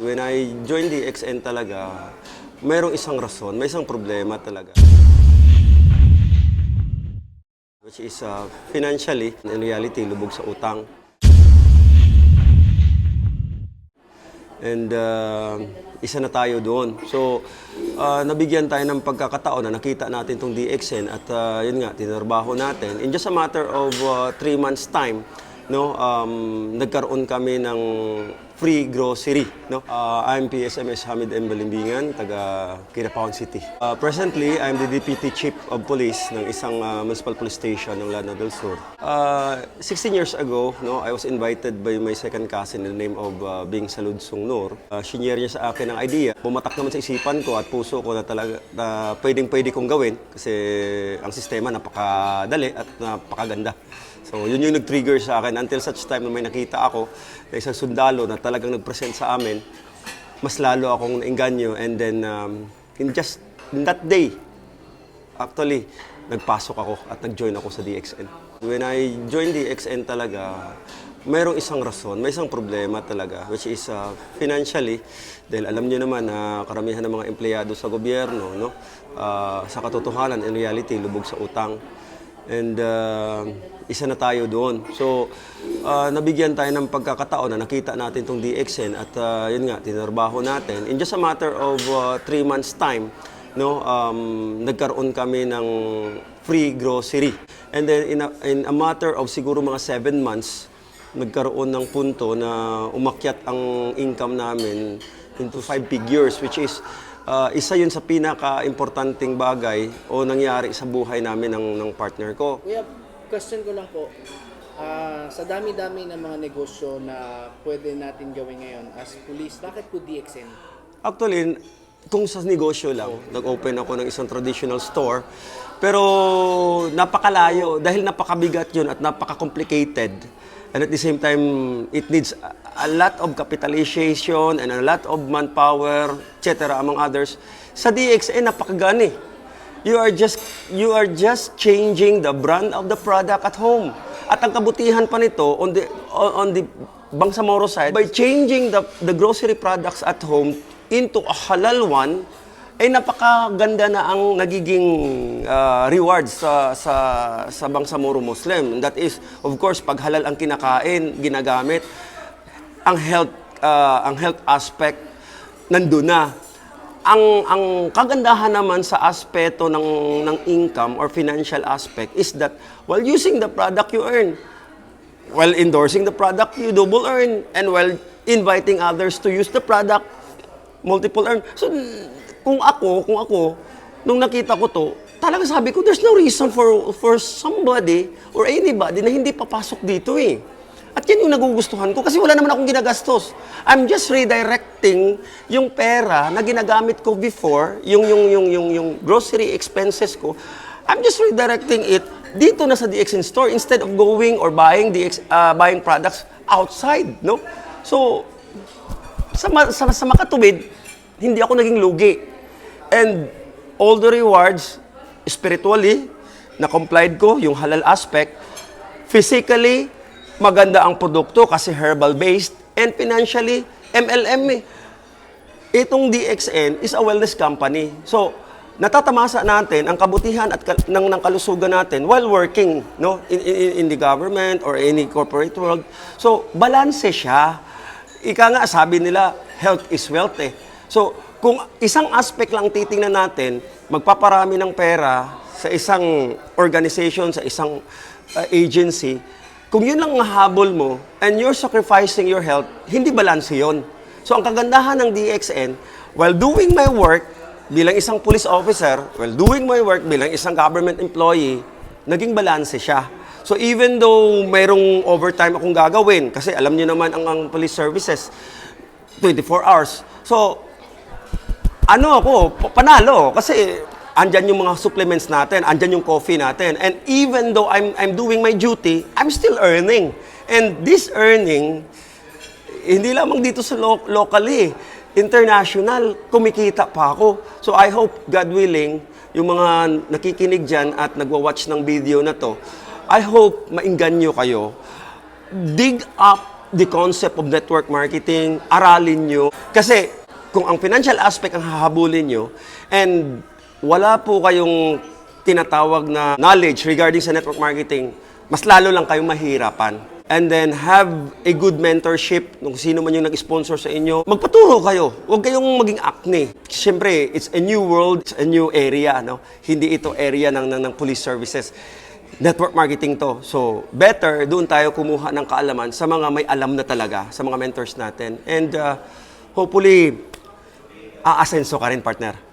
When I joined the XN talaga, mayroong isang rason, may isang problema talaga. Which is financially, in reality, lubog sa utang. And isa na tayo doon. So, nabigyan tayo ng pagkakataon na nakita natin itong DXN at yun nga, tinarbaho natin. In just a matter of 3 months time, no, nagkaroon kami ng free grocery. No? I'm PSMS Hamid M. Balimbingan, taga Quirapao City. Presently, I'm the Deputy Chief of Police ng isang municipal police station ng Lanao del Sur. 16 years ago, no, I was invited by my second cousin in the name of Bing Saludsong Nur. Shinare niya sa akin ang idea. Bumatak naman sa isipan ko at puso ko na talaga na pwedeng-pwede kong gawin kasi ang sistema napakadali at napakaganda. So, yun yung nag-trigger sa akin until such time na may nakita ako na isang sundalo na talagang nag-present sa amin, mas lalo akong nainganyo. And then, in that day, actually, nagpasok ako at nag-join ako sa DXN. When I joined DXN talaga, mayroong isang rason, may isang problema talaga, which is financially, dahil alam niyo naman na karamihan ng mga empleyado sa gobyerno, no, sa katotohanan, in reality, lubog sa utang. And isa na tayo doon. So, nabigyan tayo ng pagkakataon na nakita natin itong DXN at yun nga, tinarbaho natin. In just a matter of 3 months time, no, nagkaroon kami ng free grocery. And then in a matter of siguro mga 7 months, nagkaroon ng punto na umakyat ang income namin into 5 figures, which is isa yun sa pinaka-importanting bagay o nangyari sa buhay namin ng partner ko. Kuya, question ko lang po. Sa dami-dami ng mga negosyo na pwede natin gawin ngayon as police, bakit po DXN? Actually, kung sa negosyo lang, nag-open ako ng isang traditional store, pero napakalayo dahil napakabigat yun at napaka-complicated. And at the same time, it needs a lot of capitalization and a lot of manpower, etc. among others. Sa DXN, napakagani. You are just changing the brand of the product at home. At ang kabutihan pa nito on the Bangsamoro side, by changing the grocery products at home into a halal one, ay napakaganda na ang nagiging rewards sa Bangsamoro Muslim. That is, of course, pag halal ang kinakain, ginagamit, ang health aspect nandun na. Ang kagandahan naman sa aspeto ng income or financial aspect is that while using the product you earn, while endorsing the product you double earn, and while inviting others to use the product, multiple earn. So, kung ako, nung nakita ko to, talaga sabi ko, there's no reason for somebody or anybody na hindi papasok dito eh. At yan yung nagugustuhan ko kasi wala naman akong ginagastos. I'm just redirecting yung pera na ginagamit ko before, yung grocery expenses ko. I'm just redirecting it dito na sa DXN store instead of going or buying buying products outside, no? So, sa makatuwid, hindi ako naging lugi. And all the rewards, spiritually, na-complied ko, yung halal aspect. Physically, maganda ang produkto kasi herbal-based. And financially, MLM eh. Itong DXN is a wellness company. So, natatamasa natin ang kabutihan at ng kalusugan natin while working, no, in the government or any corporate world. So, balanse siya. Ika nga, sabi nila, health is wealth eh. So, kung isang aspect lang titingnan natin, magpaparami ng pera sa isang organization, sa isang agency, kung yun lang ang habol mo and you're sacrificing your health, hindi balanse yun. So, ang kagandahan ng DXN, while doing my work bilang isang police officer, while doing my work bilang isang government employee, naging balanse siya. So, even though mayroong overtime akong gagawin, kasi alam niyo naman ang police services, 24 hours. So, panalo kasi andyan yung mga supplements natin, andyan yung coffee natin. And even though I'm doing my duty, I'm still earning. And this earning, hindi lamang dito sa locally, international, kumikita pa ako. So I hope, God willing, yung mga nakikinig dyan at nagwa-watch ng video na to, I hope mainganyo kayo. Dig up the concept of network marketing, aralin nyo. Kasi kung ang financial aspect ang hahabulin nyo, and wala po kayong tinatawag na knowledge regarding sa network marketing, mas lalo lang kayong mahirapan. And then have a good mentorship kung sino man yung nag-sponsor sa inyo. Magpaturo kayo. Huwag kayong maging acne. Siyempre, it's a new world, it's a new area. No? Hindi ito area ng police services. Network marketing to. So, better doon tayo kumuha ng kaalaman sa mga may alam na talaga, sa mga mentors natin. And hopefully, aasenso ka rin, partner.